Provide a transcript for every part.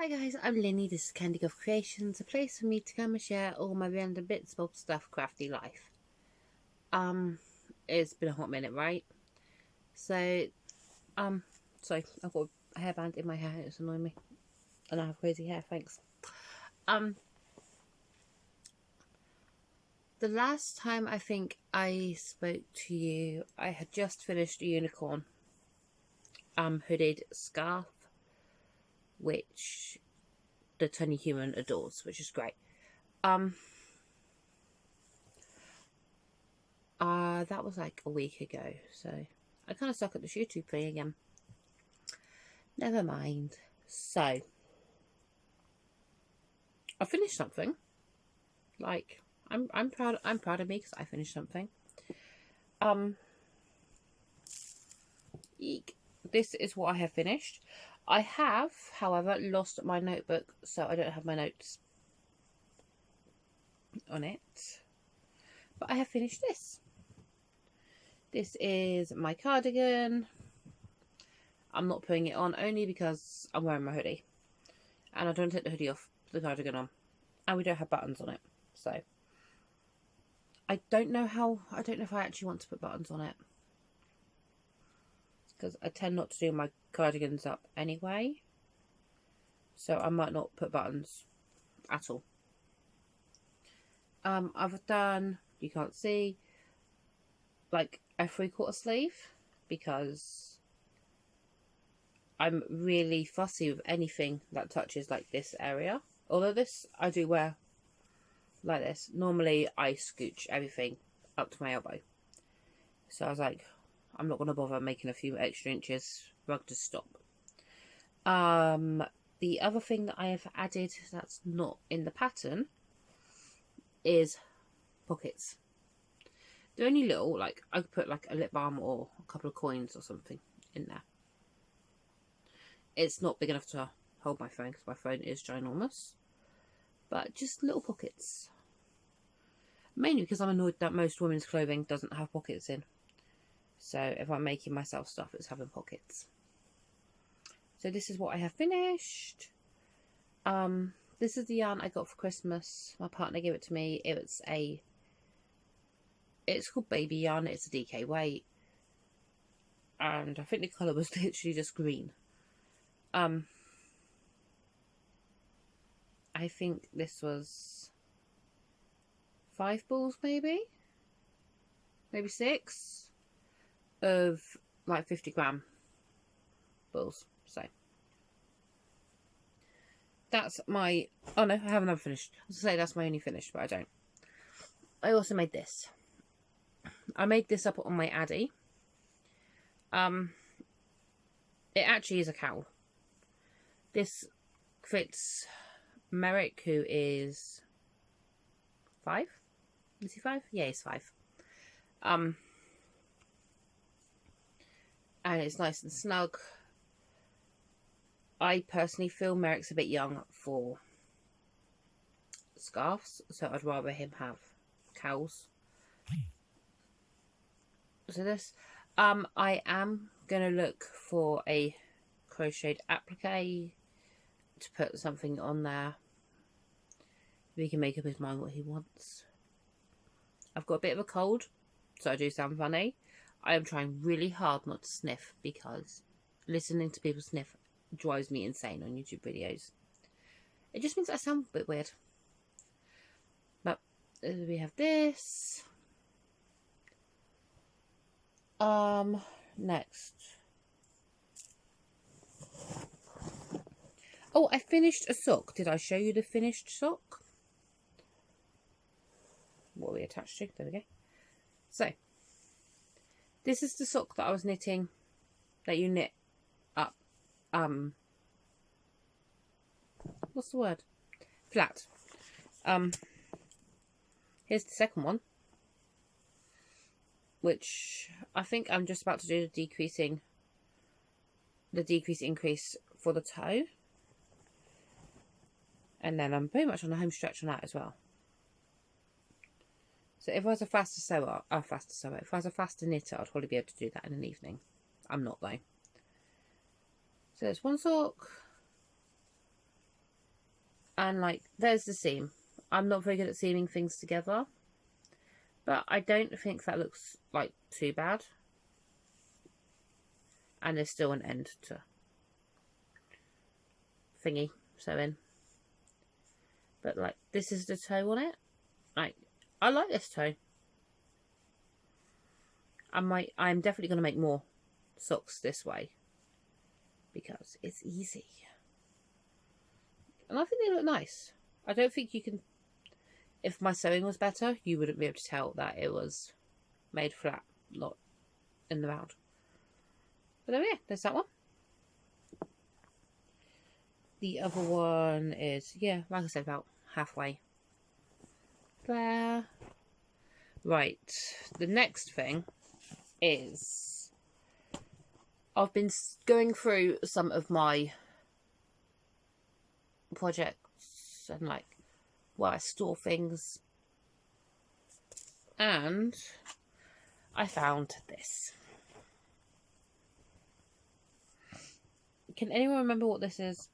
Hi guys, I'm Linny, this is Cardigan Creations, a place for me to come and share all my random bits, bobs, stuff, crafty life. It's been a hot minute, right? So, sorry, I've got a hairband in my hair, it's annoying me. And I have crazy hair, thanks. The last time I think I spoke to you, I had just finished a unicorn, hooded scarf, which the Tiny Human adores, which is great. That was like a week ago, so I kind of stuck at this YouTube thing again. Never mind. So, I finished something. Like, I'm proud of me because I finished something. Eek. This is what I have finished. I have, however, lost my notebook, so I don't have my notes on it. But I have finished this. This is my cardigan. I'm not putting it on only because I'm wearing my hoodie. And I don't take the hoodie off, the cardigan on. And we don't have buttons on it. So, I don't know if I actually want to put buttons on it. Because I tend not to do my cardigans up anyway. So I might not put buttons at all. I've done, you can't see, like a 3/4 sleeve because I'm really fussy with anything that touches like this area. Although this I do wear like this. Normally I scooch everything up to my elbow. So I was like, I'm not going to bother making a few extra inches. Rug to stop. The other thing that I have added that's not in the pattern is pockets. They're only little, like I could put like a lip balm or a couple of coins or something in there. It's not big enough to hold my phone because my phone is ginormous. But just little pockets. Mainly because I'm annoyed that most women's clothing doesn't have pockets in. So if I'm making myself stuff, it's having pockets. So this is what I have finished. This is the yarn I got for Christmas. My partner gave it to me. It's called baby yarn. It's a DK weight. And I think the colour was literally just green. I think this was 5 balls maybe 6 of like 50-gram balls. So that's my, oh no, I haven't finished. I was going to say that's my only finish, but I don't. I also made this. I made this up on my Addy. It actually is a cowl. This fits Merrick, who is 5. Is he 5? Yeah, he's 5. And it's nice and snug. I personally feel Merrick's a bit young for scarves, so I'd rather him have cowls. So this, I am going to look for a crocheted applique to put something on there. He can make up his mind what he wants. I've got a bit of a cold, so I do sound funny. I am trying really hard not to sniff because listening to people sniff drives me insane on YouTube videos. It just means I sound a bit weird. But we have this. Next. Oh, I finished a sock. Did I show you the finished sock? What are we attached to? There we go. So, this is the sock that I was knitting, that you knit up, what's the word? Flat. Here's the second one, which I think I'm just about to do the decrease increase for the toe. And then I'm pretty much on the home stretch on that as well. So if I was a faster sewer, if I was a faster knitter, I'd probably be able to do that in an evening. I'm not though. So there's one sock, And like, there's the seam. I'm not very good at seaming things together, but I don't think that looks like too bad. And there's still an end to thingy sew in. But like, this is the toe on it. Like, I like this toe. I'm definitely going to make more socks this way because it's easy. And I think they look nice. I don't think you can... If my sewing was better, you wouldn't be able to tell that it was made flat, not in the round. But there we go. There's that one. The other one is, yeah, like I said, about halfway there. Right. The next thing is I've been going through some of my projects and like where I store things, and I found this. Can anyone remember what this is?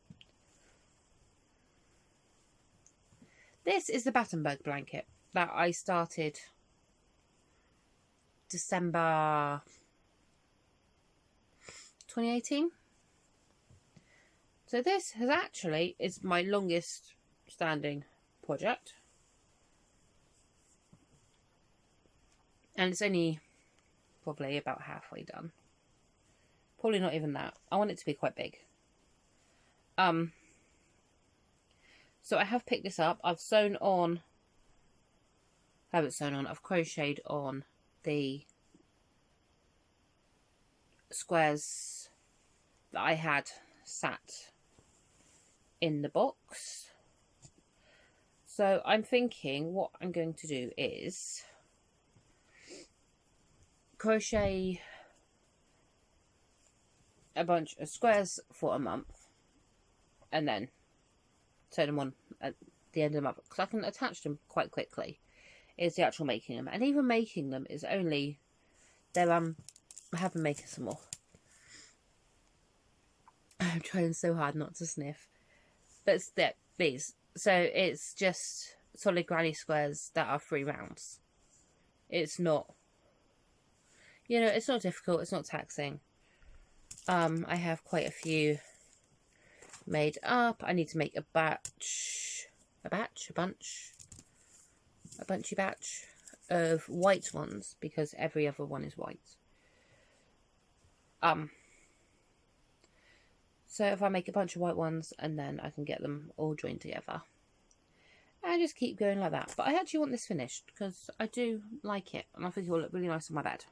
This is the Battenberg blanket that I started December 2018. So this has actually is my longest standing project, and it's only probably about halfway done. Probably not even that. I want it to be quite big. So I have picked this up. I've crocheted on the squares that I had sat in the box. So I'm thinking what I'm going to do is crochet a bunch of squares for a month and then sew them on at the end of the month, because I can attach them quite quickly. Is the actual making them, and even making them is only they're I have been making some more. I'm trying so hard not to sniff, but it's these. So it's just solid granny squares that are 3 rounds. It's not, you know, it's not difficult. It's not taxing. I have quite a few made up. I need to make a bunchy batch of white ones because every other one is white. So if I make a bunch of white ones, and then I can get them all joined together and just keep going like that. But I actually want this finished because I do like it, and I think it will look really nice on my bed.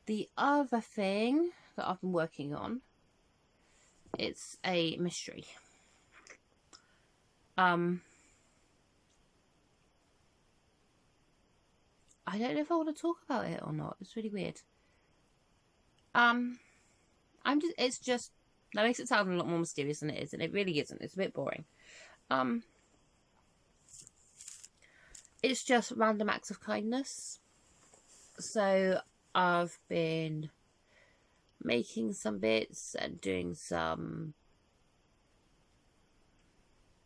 The other thing that I've been working on, it's a mystery. I don't know if I want to talk about it or not. It's really weird. It's just, that makes it sound a lot more mysterious than it is, and it really isn't. It's a bit boring. It's just random acts of kindness. So I've been making some bits and doing some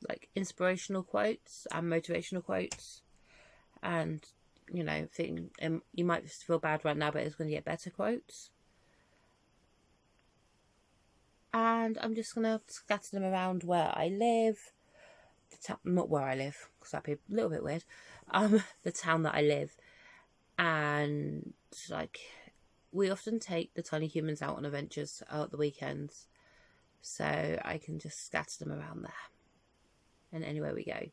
like inspirational quotes and motivational quotes, and you know, you might feel bad right now, but it's going to get better quotes. And I'm just going to scatter them around where I live. Not where I live, because that'd be a little bit weird. The town that I live. And like, we often take the tiny humans out on adventures out the weekends, so I can just scatter them around there and anywhere we go.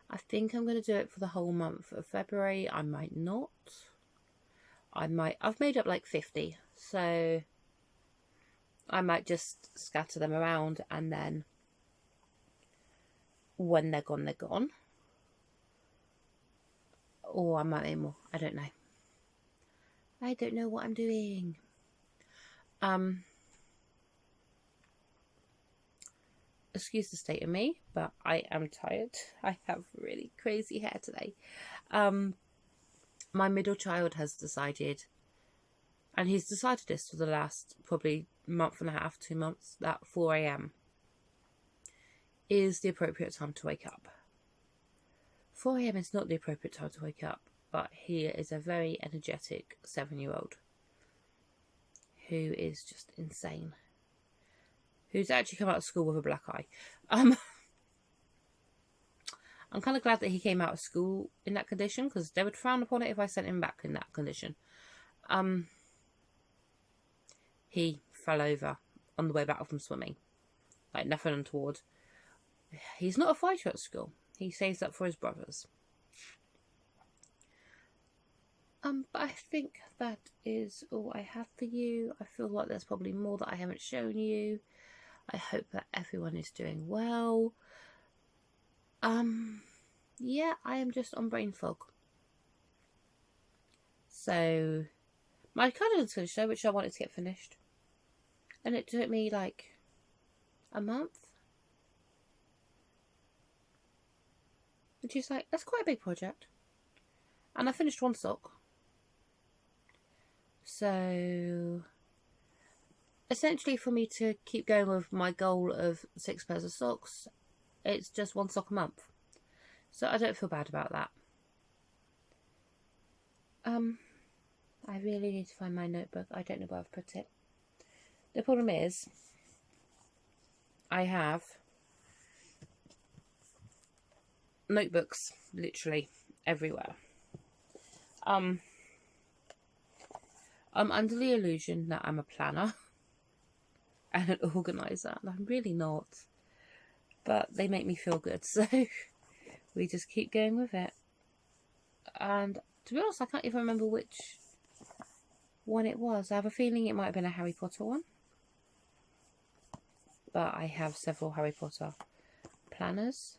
I think I'm going to do it for the whole month of February. I might not. I've made up like 50, so I might just scatter them around, and then when they're gone, they're gone. Or I might make more. I don't know. I don't know what I'm doing. Excuse the state of me, but I am tired. I have really crazy hair today. My middle child has decided, And he's decided this for the last probably month and a half, 2 months, that 4 a.m. is the appropriate time to wake up. 4 a.m. is not the appropriate time to wake up, but he is a very energetic 7-year-old who is just insane. Who's actually come out of school with a black eye. I'm kind of glad that he came out of school in that condition, because they would frown upon it if I sent him back in that condition. He fell over on the way back from swimming. Like, nothing untoward. He's not a fighter at school. He saves up for his brothers. But I think that is all I have for you. I feel like there's probably more that I haven't shown you. I hope that everyone is doing well. Yeah, I am just on brain fog. So, my Cardigan's finished though, which I wanted to get finished. And it took me like a month. Which is like, that's quite a big project. And I finished one sock. So, essentially for me to keep going with my goal of 6 pairs of socks, it's just 1 sock a month. So I don't feel bad about that. I really need to find my notebook. I don't know where I've put it. The problem is, I have notebooks literally everywhere. I'm under the illusion that I'm a planner and an organizer, and I'm really not. But they make me feel good, so we just keep going with it. And to be honest, I can't even remember which one it was. I have a feeling it might have been a Harry Potter one. But I have several Harry Potter planners.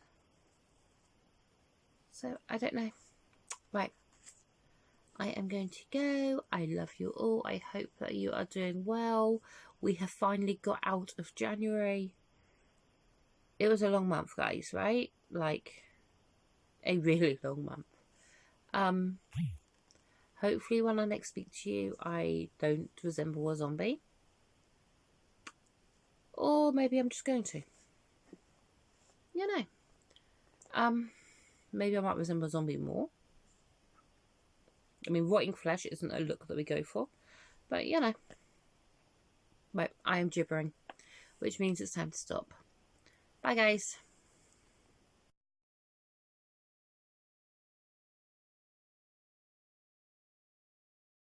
So, I don't know. Right. I am going to go. I love you all. I hope that you are doing well. We have finally got out of January. It was a long month, guys, right? Like, a really long month. Hopefully when I next speak to you, I don't resemble a zombie. Or maybe I'm just going to. You know. Maybe I might resemble a zombie more. I mean, rotting flesh isn't a look that we go for. But, you know. Right, I am gibbering. Which means it's time to stop. Bye, guys.